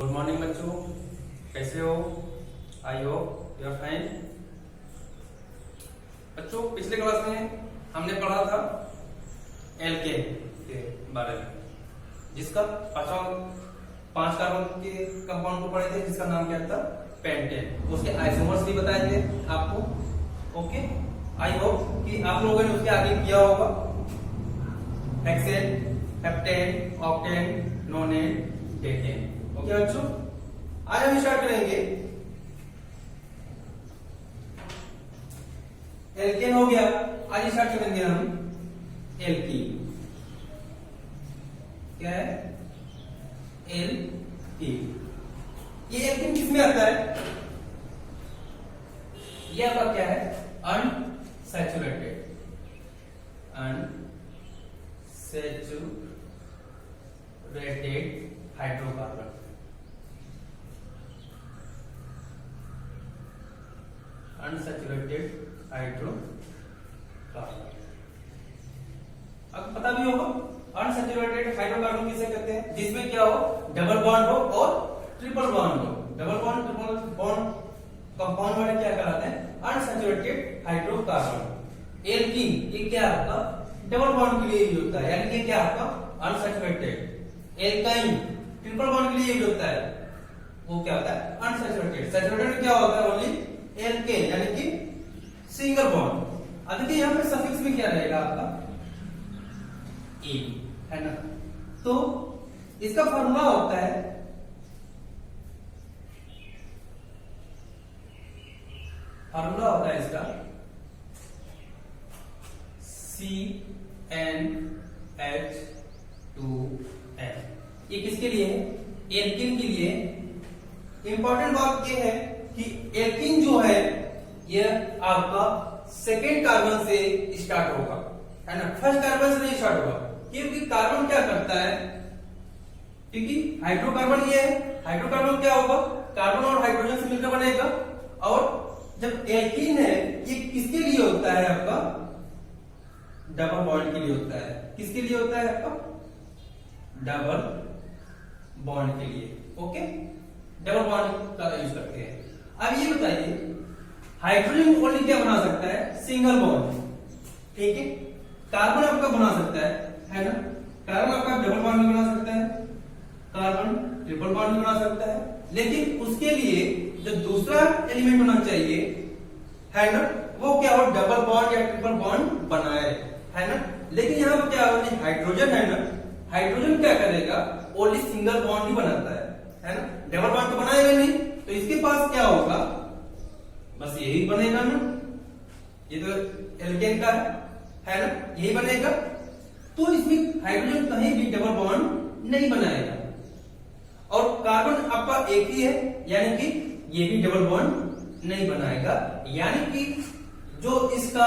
Good morning बच्चों, कैसे हो? I hope you are fine. बच्चों, पिछले क्लास में हमने पढ़ा था एल्केन के बारे में, जिसका पांच कार्बन के कंपाउंड को पढ़े थे, जिसका नाम क्या था? पेंटेन। उसके आइसोमर्स भी बताए थे आपको। ओके, आई होप कि आप लोगों ने उसके आगे किया होगा। Hexane, heptane, octane, नोनेन, decane. Okay बच्चों, आज हम स्टार्ट करेंगे। एल्केन हो गया, आज स्टार्ट करेंगे हम एल्कीन। क्या है? एल्कीन। ये एल्कीन किसमें आता है? ये आपका क्या है? Unsaturated hydrocarbon. Unsaturated hydrocarbon. अब पता भी होगा अनसैचुरेटेड हाइड्रोकार्बन किसे कहते हैं? जिसमें क्या हो? डबल बॉन्ड हो और ट्रिपल बॉन्ड हो। Double bond, triple bond compound वाले क्या कहलाते हैं? Unsaturated hydrocarbon. एल्कीन ये क्या आपका? डबल बॉन्ड के लिए यूज होता है, यानी कि क्या आपका? अनसैचुरेटेड। एल्काइन ट्रिपल बॉन्ड के लिए यूज होता है, वो क्या होता है? अनसैचुरेटेड। सैचुरेटेड क्या होता है? ओनली एल्केन, यानी कि सिंगल बॉन्ड। अब देखिए यहाँ पे सफिक्स में क्या रहेगा आपका? ए, है ना? तो इसका फॉर्मूला होता है इसका CnH2n। ये किसके लिए है? एल्कीन के लिए। इंपॉर्टेंट बात ये है कि एल्कीन जो है ये आपका सेकेंड कार्बन से स्टार्ट होगा, है ना? फर्स्ट कार्बन से नहीं स्टार्ट होगा, क्योंकि कार्बन क्या करता है? क्योंकि हाइड्रोकार्बन ये है, हाइड्रोकार्बन क्या होगा? कार्बन और हाइड्रोजन से मिलकर बनेगा। और जब एल्कीन है, ये किसके लिए होता है आपका? डबल बॉन्ड के लिए होता है। किसके लिए होता है आपका? डबल बॉन्ड के लिए। ओके, डबल बॉन्ड का यूज करते हैं। अब ये बताइए, हाइड्रोजन ओनली क्या बना सकता है? Single bond. ठीक है, कार्बन आपका बना सकता है ना? कार्बन आपका डबल बॉन्ड भी बना सकता है, कार्बन ट्रिपल बॉन्ड भी बना सकता है। लेकिन उसके लिए जो दूसरा एलिमेंट होना चाहिए, है ना, वो क्या हो? डबल बॉन्ड या ट्रिपल बॉन्ड बनाए, है ना? लेकिन यहाँ पर क्या हो? हाइड्रोजन है ना, हाइड्रोजन क्या करेगा? ओनली सिंगल बॉन्ड ही बनाता है ना? डबल बॉन्ड तो बनाएगा नहीं, तो इसके पास क्या होगा? बस यही बनेगा ना। ये तो एल्केन का है ना, यही बनेगा। तो इसमें हाइड्रोजन कहीं भी डबल बॉन्ड नहीं बनाएगा। और कार्बन आपका एक ही है, यानी कि ये भी डबल बॉन्ड नहीं बनाएगा। यानी कि जो इसका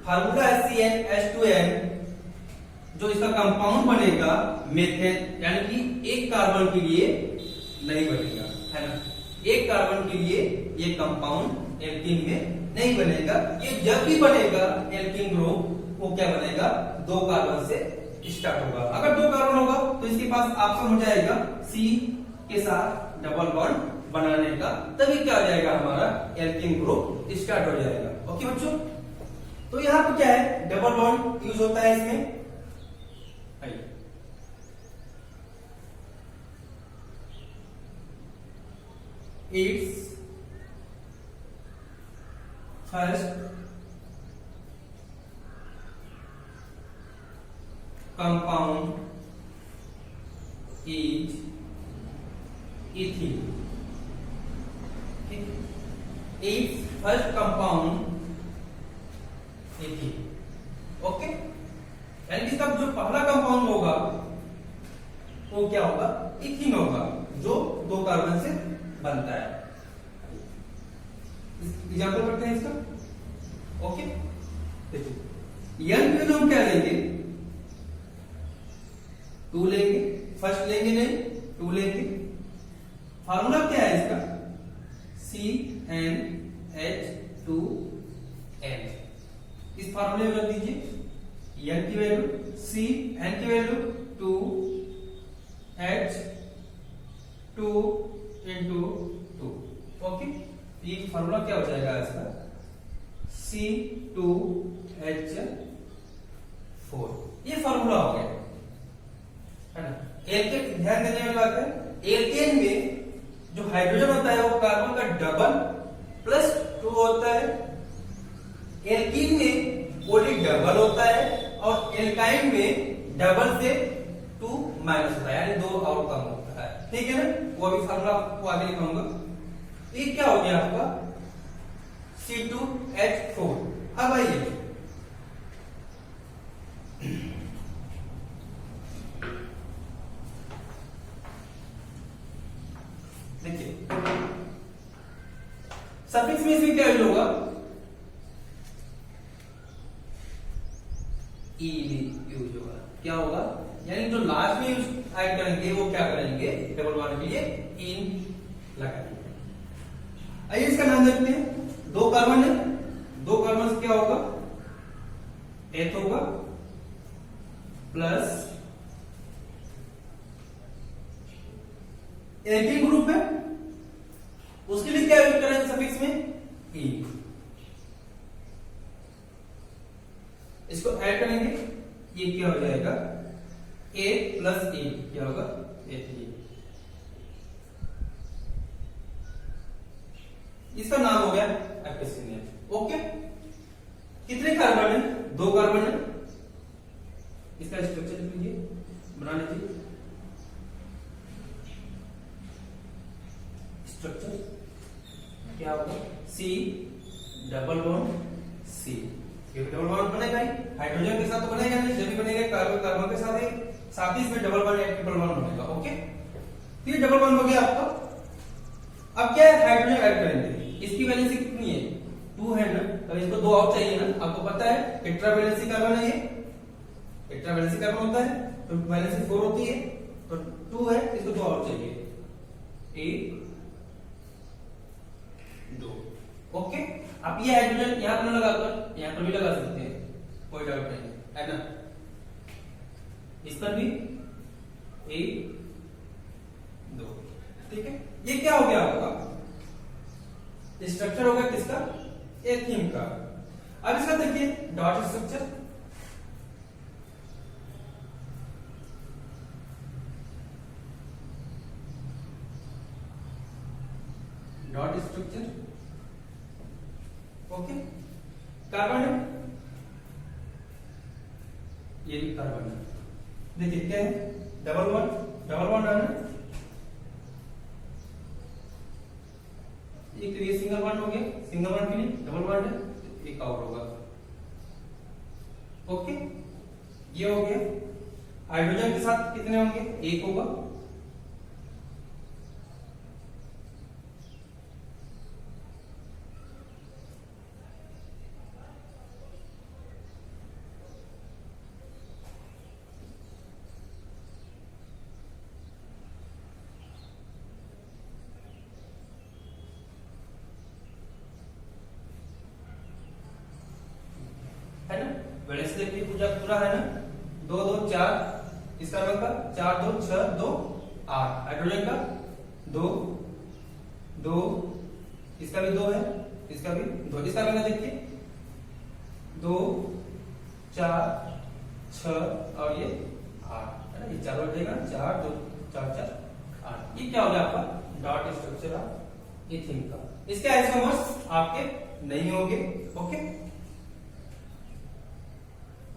फार्मूला है CnH2n, जो इसका कंपाउंड बनेगा मेथेन, यानी कि एक कार्बन के लिए नहीं बनेगा, है ना? एक कार्बन के लिए ये कंपाउंड एल्कीन में नहीं बनेगा। ये जब भी बनेगा एल्कीन ग्रुप, वो क्या बनेगा? दो कार्बन से स्टार्ट होगा। अगर दो कार्बन होगा तो इसके पास ऑप्शन हो जाएगा C के साथ डबल बॉन्ड बनाने का, तभी क्या हो जाएगा? हमारा एल्कीन ग्रुप स्टार्ट हो जाएगा। ओके बच्चों, तो यहाँ पे क्या है? डबल बॉन्ड यूज होता है इसमें। It's first compound is ethene. Its first compound ethene. Okay, यानी इसका जो पहला कंपाउंड होगा वो क्या होगा? इथीन होगा, जो दो कार्बन से बनता है। एग्जाम्पल करते हैं इसका। ओके, देखिए यन के हम क्या लेंगे? 2 लेंगे, फर्स्ट लेंगे नहीं, 2 लेंगे। फार्मूला क्या है इसका? CnH2n। इस फार्मूले में रख दीजिए n की वैल्यू C, n की वैल्यू 2, H 2 इंटू 2। ओके, ये फॉर्मूला क्या हो जाएगा इसका, C2H4। ये फॉर्मूला हो गया, है ना। एल्केन, ध्यान देने वाली बात है, एल्केन में जो हाइड्रोजन होता है वो कार्बन का डबल प्लस 2 होता है। एल्कीन में ओडी डबल होता है और एल्काइन में डबल से 2 माइनस होता है, यानी 2 और कम होता है। ठीक है ना, वो भी फॉर्मूला आपको आगे लिखाऊंगा। ये क्या हो गया आपका C2H4। अब आइए देखिए, सफिक्स में इसमें क्या यूज होगा, ई यूज होगा। क्या होगा, यानी जो लास्ट में यूज ऐड करेंगे वो क्या करेंगे, डबल बॉन्ड के लिए इन लगाएंगे। आइए इसका नाम देखते हैं। 2 कार्बन है, 2 कार्बन से क्या होगा, एथ होगा प्लस एल्कीन ग्रुप है, उसके लिए क्या यूज करेंगे सफिक्स में, ई। इसको ऐड करेंगे, ये क्या हो जाएगा, ए प्लस ए, क्या होगा, एथीन। इसका नाम हो गया एपिसिनियम। ओके, कितने कार्बन है, 2 कार्बन है। इसका स्ट्रक्चर लिख लीजिए, बना लीजिए स्ट्रक्चर। क्या होगा, C double bond C. Double bond बनेगा ही, हाइड्रोजन के साथ तो बनेगा नहीं, जब भी बनेगा कार्बन कार्बन के साथ ही, साथ ही इसमें डबल बॉन्ड या ट्रिपल बॉन्ड बनेगा। ओके, फिर डबल बॉन्ड हो गया आपका। अब क्या है, हाइड्रोजन ऐड करेंगे। इसकी वैलेंसी कितनी है, 2 है ना, तो इसको 2 और चाहिए ना। आपको पता है टेट्रा वैलेंसी कार्बन है, ये टेट्रा वैलेंसी कार्बन होता है, तो वैलेंसी 4 होती है, तो 2 है, इसको 2 और चाहिए, 1 2। ओके, आप ये हाइड्रोजन यहां पर लगाकर यहां पर भी लगा सकते हैं, कोई डाउट नहीं है ना। इस पर भी 1 2। ठीक है, ये क्या हो गया आपका, स्ट्रक्चर होगा किसका, एथीन का। अब इसका देखिए dot structure. Dot structure, okay, carbon है, ये भी कार्बन है। देखिए क्या है, डबल बॉन्ड है, एक तो ये सिंगल बॉन्ड हो गया, सिंगल बॉन्ड के लिए डबल बॉन्ड है, एक और होगा। ओके, ये हो गया। हाइड्रोजन के साथ कितने होंगे, 1 होगा। है ना, वैलेंसी देखिए पूरा है ना, 2 2 4, इस कार्बन का 4 2 6 2 8, हाइड्रोजन का 2 2, इसका भी 2 है, इसका भी 2, इस कार्बन का देखिए 2 4 6 और ये 8, है ना, ये 4 हो जाएगा, 4 2 4 4 8। ये क्या हो गया आपका डॉट स्ट्रक्चर ऑफ एथीन का। इसके आइसोमर्स आपके नहीं होंगे। ओके,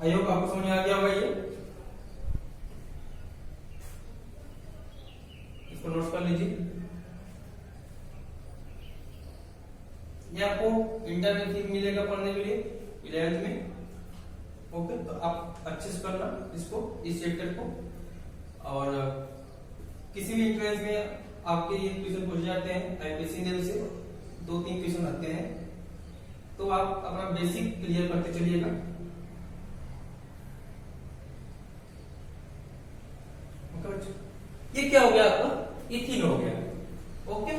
आई होप आपको समझ में आ गया होगा। ये इसको नोट कर लीजिए, ये आपको इंटर में ठीक मिलेगा पढ़ने के लिए 11th में। ओके, तो आप अच्छे से करना इसको, इस चैप्टर को। और किसी भी इंट्रेंस में आपके ये क्वेश्चन पूछ जाते हैं, आईपीसीएल से 2-3 क्वेश्चन आते हैं, तो आप अपना बेसिक क्लियर करते चलिएगा। ये क्या हो गया आपका, इथीन हो गया। ओके,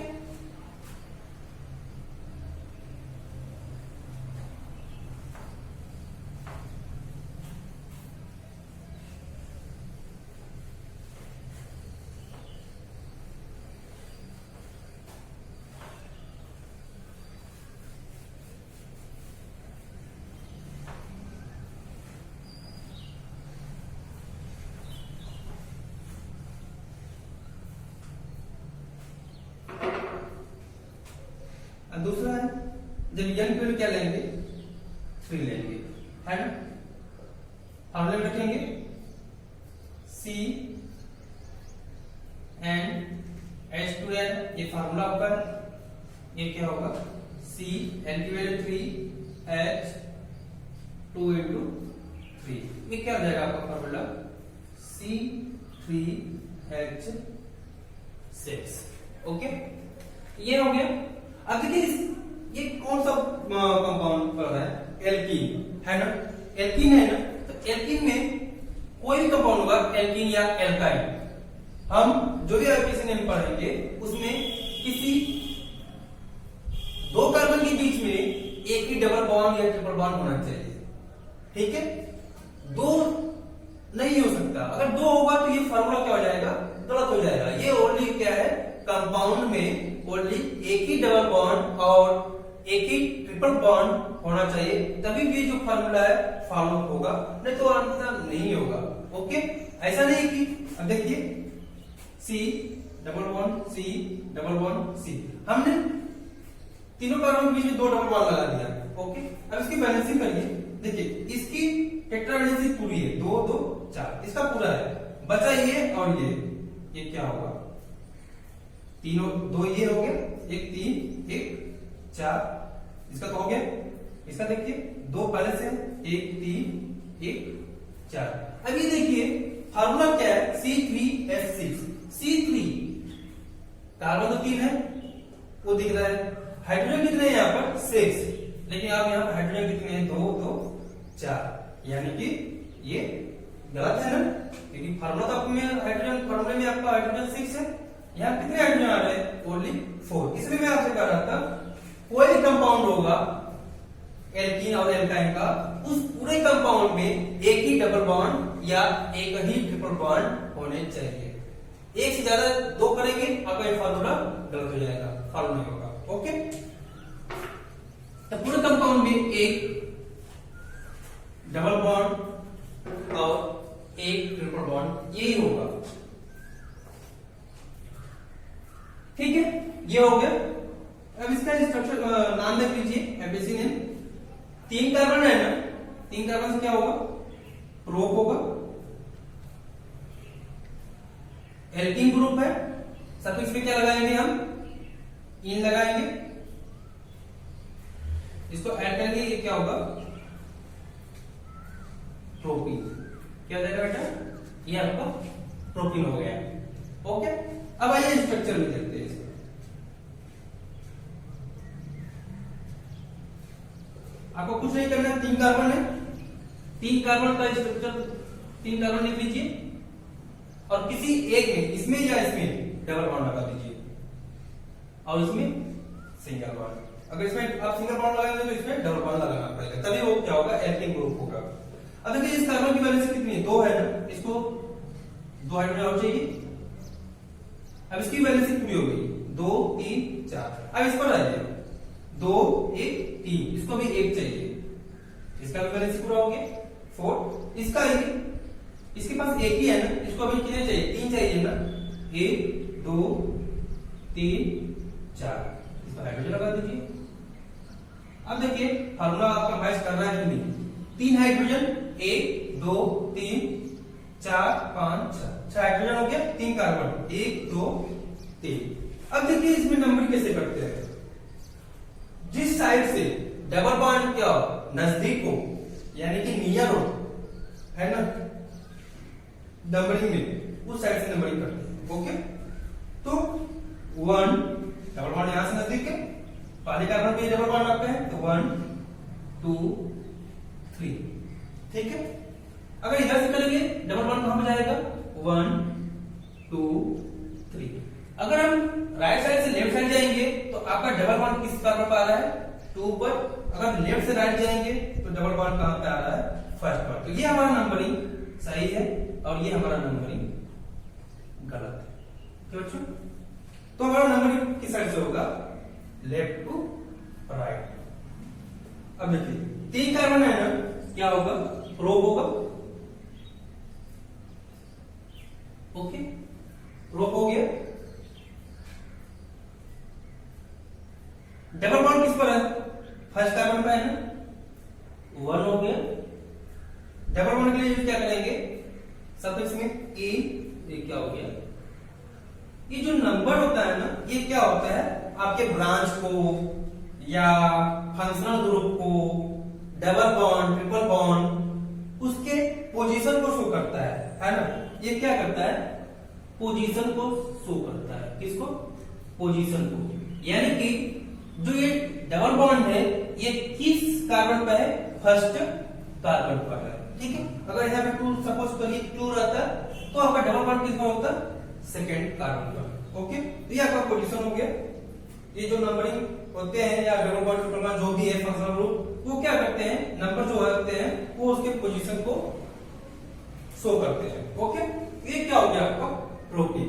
और दूसरा है जब n की वैल्यू क्या लेंगे 3 लेंगे, है ना। फॉर्मूला में रखेंगे C n H2n, ये फार्मूला आपका है। ये क्या होगा C n की वैल्यू 3 H 2 into 3, ये क्या हो जाएगा आपका फार्मूला C3H6। ओके, ये हो गया। अब देखिए ये कौन सा कंपाउंड पड़ रहा है, एल्कीन, है ना। एल्कीन है ना, तो एल्कीन में कोई भी कंपाउंड होगा एल्कीन या एल्काइन, हम जो भी एप्लीकेशन नेम पढ़ेंगे उसमें किसी दो कार्बन के बीच में एक ही डबल बॉन्ड या ट्रिपल बॉन्ड होना चाहिए, ठीक है। दो नहीं हो सकता, अगर दो होगा तो ये फार्मूला क्या हो जाएगा, गलत हो जाएगा। ये ओनली क्या है, कंपाउंड में ओनली एक ही डबल बॉन्ड और एक ही ट्रिपल बॉन्ड होना चाहिए, तभी भी जो फार्मूला है फॉलो होगा, नहीं तो आंसर नहीं होगा। ओके, ऐसा नहीं कि अब देखिए C double bond C double bond C, हमने तीनों कार्बन के बीच में दो डबल बॉन्ड लगा दिया। ओके, अब इसकी बैलेंसिंग करिए। देखिए इसकी टेट्रावैलेंसी पूरी है, 2 2 4, इसका पूरा है, बचा ये और ये क्या होगा, तीनों दो ये हो गया, एक 3 1 4, इसका तो हो गया। इसका देखिए दो पहले से, 1 3 1 4। अब ये देखिए फार्मूला क्या है, C3H6। C3 कार्बन तो 3 है वो दिख रहा है, हाइड्रोजन कितने हैं यहाँ पर 6, लेकिन आप यहाँ पर हाइड्रोजन कितने हैं 2 2 4, यानी कि ये गलत है ना, क्योंकि फार्मूला तो आपमें हाइड्रोजन, फार्मूले में आपका हाइड्रोजन 6 है, यहाँ कितने हाइड्रोजन आ रहे हैं, ओनली 4। इसलिए मैं आपसे कह रहा था कोई भी कंपाउंड होगा एल्कीन और एल्काइन का, उस पूरे कंपाउंड में एक ही डबल बॉन्ड या एक ही ट्रिपल बॉन्ड होने चाहिए। एक से ज्यादा दो करेंगे आपका ये फार्मूला गलत हो जाएगा, फॉलो नहीं होगा। ओके, तो पूरे कंपाउंड में एक डबल बॉन्ड और एक ट्रिपल बॉन्ड यही होगा, ठीक है। ये हो गया। अब इसका स्ट्रक्चर नाम देख लीजिए, एबीसी नेम। 3 कार्बन है ना, 3 कार्बन से क्या होगा, प्रोप होगा, एल्कीन ग्रुप है, सफिक्स में क्या लगाएंगे हम, इन लगाएंगे, इसको ऐड करेंगे, ये क्या होगा, प्रोपीन। क्या हो जाएगा बेटा, ये आपका प्रोपीन हो गया। ओके, अब आइए स्ट्रक्चर में देखते हैं। आपको कुछ नहीं करना है, 3 कार्बन है, 3 कार्बन का स्ट्रक्चर, 3 कार्बन लिख लीजिए और किसी एक में, इसमें या इसमें डबल बॉन्ड लगा दीजिए और इसमें सिंगल बॉन्ड। अगर इसमें आप सिंगल बॉन्ड लगाएंगे तो इसमें डबल बॉन्ड लगाना पड़ेगा, तभी वो क्या होगा, एल्कीन ग्रुप होगा। अब देखिए इस कार्बन की वैलेंसी कितनी है, 2 है ना, इसको 2 हाइड्रोजन और चाहिए। अब इसकी वैलेंसी पूरी हो गई, 2 3 4। अब इस पर आइए, 2 1 3, इसको भी 1 चाहिए, इसका भी बैलेंस पूरा हो गया। 4, इसका इसके पास एक ही है ना, इसको अभी कितने चाहिए, 3 चाहिए ना, 1 2 3 4, इसका हाइड्रोजन लगा दीजिए। अब देखिए फार्मूला आपका मैच कर रहा है कि नहीं, 3 हाइड्रोजन, 1 2 3 4 5 6 हाइड्रोजन हो गया, 3 कार्बन, 1 2 3। अब देखिए इसमें नंबर कैसे करते हैं, जिस साइड से डबल बॉन्ड क्या नजदीक हो, यानी कि नियर हो, है ना, नंबरिंग में उस साइड से नंबरिंग करते हैं। ओके, तो 1 डबल बॉन्ड यहां से नजदीक है, पहले कार्बन पे डबल बॉन्ड आपका है, तो 1 2 3, ठीक है। अगर इधर से करेंगे डबल बॉन्ड कहां पे जाएगा, 1 2 3। अगर हम राइट साइड से लेफ्ट साइड जाएंगे तो आपका डबल बॉन्ड किस कार्बन पर आ रहा है, 2 पर। अगर लेफ्ट से राइट जाएंगे तो डबल बॉन्ड कहां पे आ रहा है, फर्स्ट पर। तो ये हमारा नंबरिंग सही है और ये हमारा नंबरिंग गलत है। तो बच्चों, तो हमारा नंबरिंग किस साइड से होगा, लेफ्ट टू राइट। अब देखिए 3 कार्बन है ना, क्या होगा, प्रोप होगा। ओके, प्रोप हो गया। डबल बॉन्ड फर्स्ट कार्बन पे है ना, 1 हो गया। डबल बॉन्ड के लिए यूज क्या करेंगे, सफिक्स में ए, ये क्या हो गया, ये जो नंबर होता है ना, ये क्या होता है, आपके ब्रांच को या फंक्शनल ग्रुप को, डबल बॉन्ड, ट्रिपल बॉन्ड, उसके पोजीशन को शो करता है ना। ये क्या करता है, पोजीशन को शो करता है, किसको, पोजीशन को। यानी कि जो ये डबल बॉन्ड है ये किस कार्बन पर है, फर्स्ट कार्बन पर है, ठीक है। अगर यहाँ पे 2 सपोज करिए 2 रहता तो आपका डबल बॉन्ड किस पर होता, सेकेंड कार्बन पर, ओके। तो ये आपका पोजीशन हो गया। ये जो नंबरिंग होते हैं या डबल बॉन्ड, ट्रिपल बॉन्ड जो भी है फंक्शनल ग्रुप, वो क्या करते हैं, नंबर जो होते हैं वो उसके पोजीशन को शो करते हैं, ओके। ये क्या हो गया आपका प्रोटीन,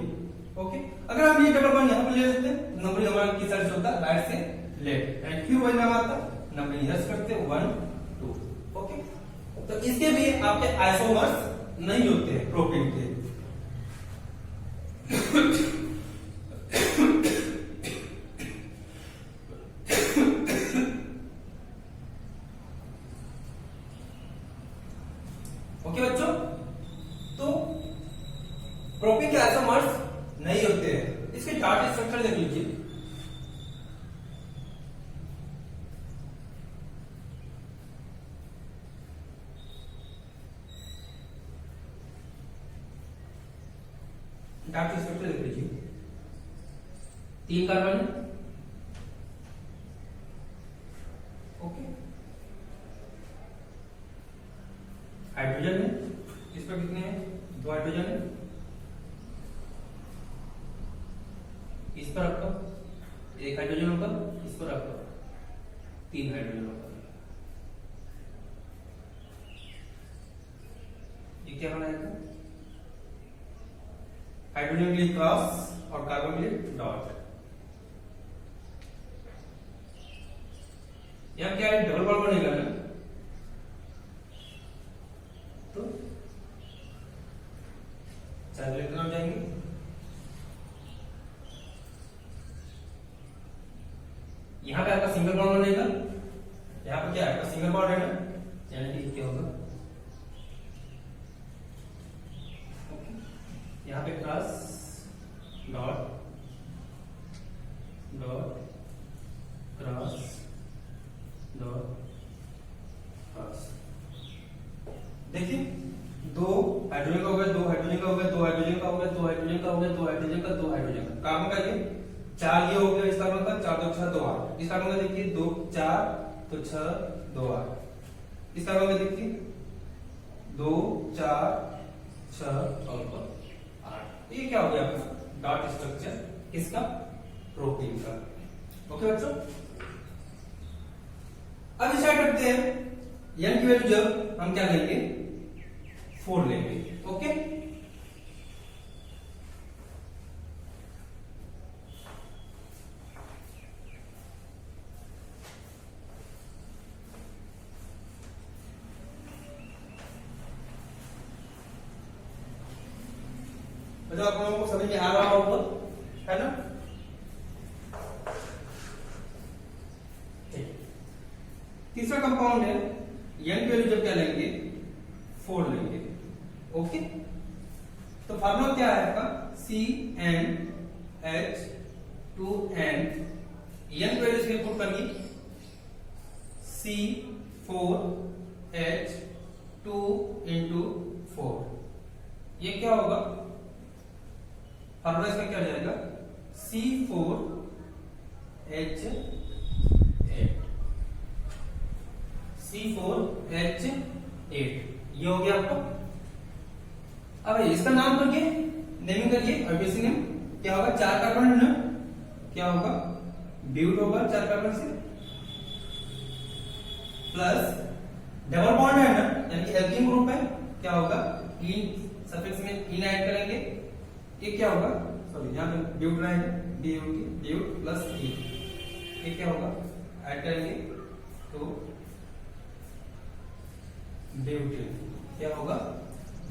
ओके। अगर हम ये डबल बॉन्ड यहाँ पे ले लेते हैं, नंबरिंग हमारा किस साइड से होता है, राइट से लेफ्ट, एंड फिर वही नाम आता है, नंबरिंग यस करते हैं 1 2, ओके। तो इसके भी आपके आइसोमर्स नहीं होते हैं प्रोटीन के। ओके बच्चों, तो प्रोटीन के आइसोमर्स नहीं होते हैं। इसके डाटा स्ट्रक्चर देख लीजिए। डाटा स्ट्रक्चर देख लीजिए, 3 कार्बन है, ओके। हाइड्रोजन है, इस पर कितने हैं, 2 हाइड्रोजन है। इस पर आपका 1 हाइड्रोजन होगा, इस पर आपका 3 हाइड्रोजन होगा। ये क्या बनाएगा, हाइड्रोजन के लिए क्रॉस और कार्बन के लिए डॉट। यहां क्या है, डबल बॉन्ड बनेगा ना, तो 4 इलेक्ट्रॉन जाएंगे। यहां पे आपका सिंगल बॉन्ड बनेगा, यहां पे क्या है, आपका सिंगल बॉन्ड है ना, यानी कि क्या होगा, यहाँ पे cross dot dot cross dot cross. देखिए 2 हाइड्रोजन का हो गया, 2 हाइड्रोजन का हो गया, 2 हाइड्रोजन का हो गया, 2 हाइड्रोजन का हो गया, 2 हाइड्रोजन का, 2 हाइड्रोजन का। कार्बन का ये 4 ये हो गया, इस कार्बन का 4 2 6 2 8। इस कार्बन का देखिए 2 4 तो 6 2 8। इस कार्बन का देखिए 2 4 6 और 8। ये क्या हो गया आपका डॉट स्ट्रक्चर किसका, प्रोटीन का, ओके बच्चों। अब स्टार्ट करते हैं। एन की वैल्यू जब हम क्या लेंगे, 4 लेंगे, ओके। मतलब आप लोगों को समझ में आ रहा होगा, है ना। तीसरा कंपाउंड है, एन की वैल्यू जब क्या लेंगे, 4 लेंगे, ओके। तो फार्मूला क्या है आपका, CnH2n। एन की वैल्यू इसमें पुट करिए, C4H2 × 4। ये क्या होगा, फार्मूला इसका क्या हो जाएगा, C4H8। C4H8 ये हो गया आपका। अब इसका नाम करिए, नेमिंग करिए, आईपीसी नेम क्या होगा, 4 कार्बन है ना, क्या होगा, ब्यूट होगा 4 कार्बन से, प्लस डबल बॉन्ड है ना, यानी कि एल्कीन ग्रुप है, क्या होगा, इन सफिक्स में इन ऐड करेंगे, ये क्या होगा, सॉरी यहाँ पे ब्यूट रहेगा, ब्यूट प्लस ई, ये क्या होगा, ऐड करेंगे तो ब्यूटिल, क्या होगा,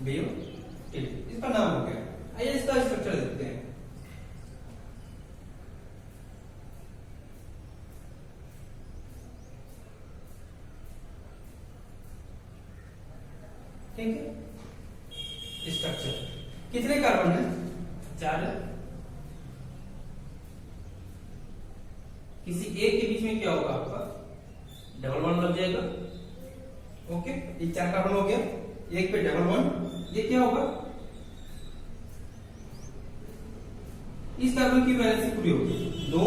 ब्यूटिल, इसका नाम हो गया। आइए इसका स्ट्रक्चर देखते हैं। ठीक है। स्ट्रक्चर कितने कार्बन है? 4 है। किसी एक के बीच में क्या होगा आपका? डबल बॉन्ड लग जाएगा। ओके, ये 4 कार्बन हो गया, एक पे डबल बॉन्ड, ये क्या होगा? इस कार्बन की वैलेंसी पूरी होगी 2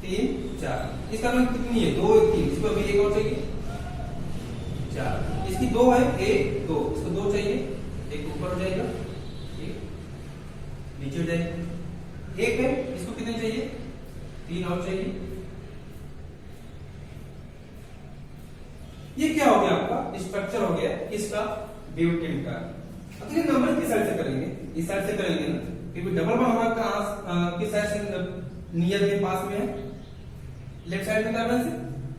3 4। इस कार्बन की कितनी है? 2 1 3। इसको अभी एक और चाहिए 4। इसकी 2 है 1 2, इसको 2 चाहिए, एक ऊपर हो जाएगा, एक नीचे हो जाएगा। एक है, इसको कितने चाहिए? 3 और चाहिए। ये क्या हो गया आपका? स्ट्रक्चर हो गया किसका? ब्यूटेन का। अब ये नंबर किस साइड से करेंगे? इस साइड से करेंगे ना, क्योंकि डबल बॉन्ड हमारा कहां किस साइड से नियर के पास में है? लेफ्ट साइड में कार्बन से,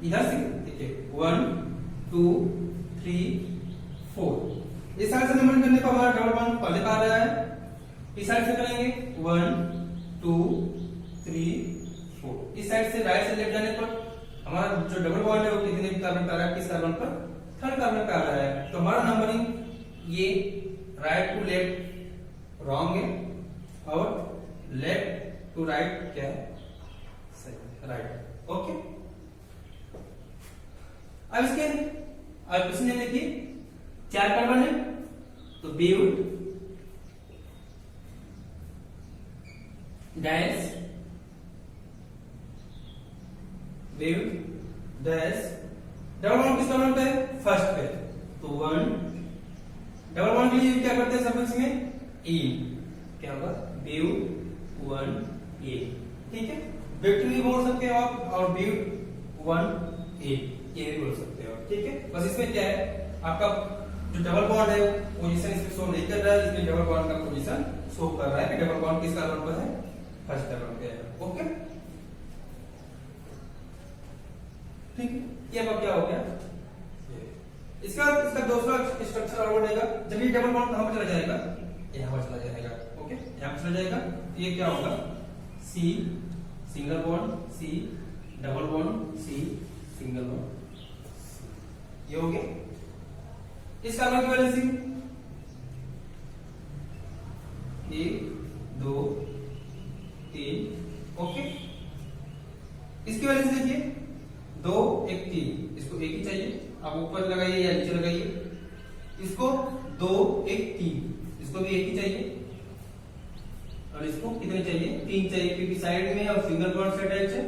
इधर से। ठीक है, 1 2 3 4। इस साइड से नंबर करने पर हमारा डबल बॉन्ड पहले आ रहा है। इस साइड से करेंगे 1 2 3 4। इस साइड से राइट से लेफ्ट जाने पर हमारा जो डबल बॉन्ड है वो कितने कार्बन पे आ रहा है? किस कार्बन पर? थर्ड कार्बन पे आ रहा है। तो हमारा नंबरिंग ये राइट टू लेफ्ट रॉन्ग है और लेफ्ट टू राइट क्या है? सही, राइट। ओके, अब इसके अब इसने देखिए 4 कार्बन है, तो but dash dash double bond किस कार्बन पे है? फर्स्ट पे। तो 1 डबल बॉन्ड के लिए क्या करते हैं सफिक्स में? ई। क्या होगा? ब्यूट 1 ए। ठीक है, ब्यूट भी बोल सकते हो आप और ब्यूट 1 ए ये भी बोल सकते हो। ठीक है, बस इसमें क्या है आपका जो डबल बॉन्ड है पोजीशन इसमें शो नहीं कर रहा है, इसमें डबल बॉन्ड का पोजीशन शो कर रहा है कि डबल बॉन्ड किस कार्बन पर है? फर्स्ट कार्बन पे है। ओके, ठीक है, ये अब क्या हो गया? इसका दूसरा स्ट्रक्चर और बनेगा जब ये डबल बॉन्ड कहां पर चला जाएगा? यहां पर चला जाएगा। ओके, यहां पर चला जाएगा, तो ये क्या होगा? C single bond, C double bond, C single bond, ये हो गया। इस कार्बन की वैलेंसी 1 2 3। ओके, इसकी वैलेंसी देखिए 2 1 3। इसको एक ही चाहिए, आप ऊपर लगाइए या नीचे लगाइए। इसको 2 1 3, इसको भी एक ही चाहिए और इसको कितने चाहिए? 3 चाहिए, क्योंकि साइड में और सिंगल बॉन्ड से अटैच है।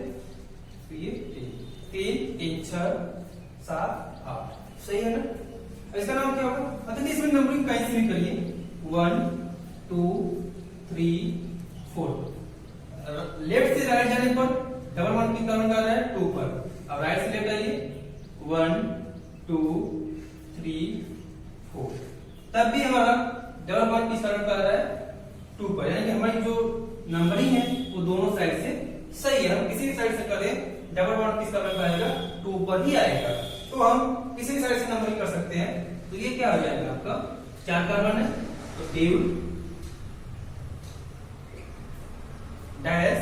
तो ये 3 3 6 7 8 सही है ना? इसका नाम क्या होगा? अच्छा, इसमें नंबरिंग कहीं से भी करिए 1 2 3 4। लेफ्ट से राइट जाने पर डबल बॉन्ड किस कार्बन का आ रहा है? 2 पर। अब राइट से लेफ्ट आइए 1 2 3 4। तब भी हमारा डबल बॉन्ड किस कार्बन का आ रहा है? 2 पर। यानी कि हमारी जो नंबरिंग है वो दोनों साइड से सही है। हम किसी भी साइड से करें डबल बॉन्ड किस कार्बन पर आएगा? 2 पर ही आएगा। तो हम किसी भी साइड से नंबरिंग कर सकते हैं। तो ये क्या हो जाएगा आपका? 4 कार्बन है, तो ब्यूट डैश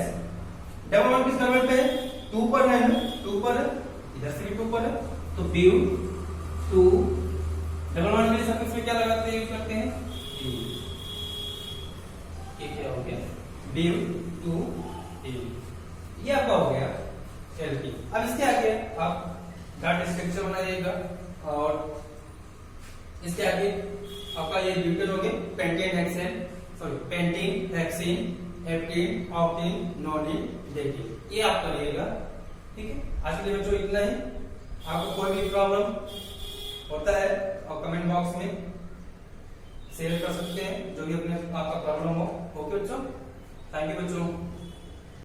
डबल बॉन्ड किस कार्बन पे है? 2 पर है ना? 2 पर है, इधर से भी 2 पर है, तो ब्यूट 2 डबल बॉन्ड के लिए सफिक्स में क्या लगाते हैं? यूज करते हैं ए। ये क्या हो गया? ब्यूट 2 ए। ये आपका हो गया एल्कीन। अब इसके आगे आप डाटा स्ट्रक्चर बनाइएगा और इसके आगे आपका ये ब्यूटेन हो गया pentane hexane, sorry pentene hexene heptene octene nonene decene, ये आप करिएगा। ठीक है, आज के लिए बच्चों इतना ही। आपको कोई भी प्रॉब्लम होता है और कमेंट बॉक्स में शेयर कर सकते हैं, जो भी अपने आपका प्रॉब्लम हो। ओके बच्चों, थैंक यू बच्चों।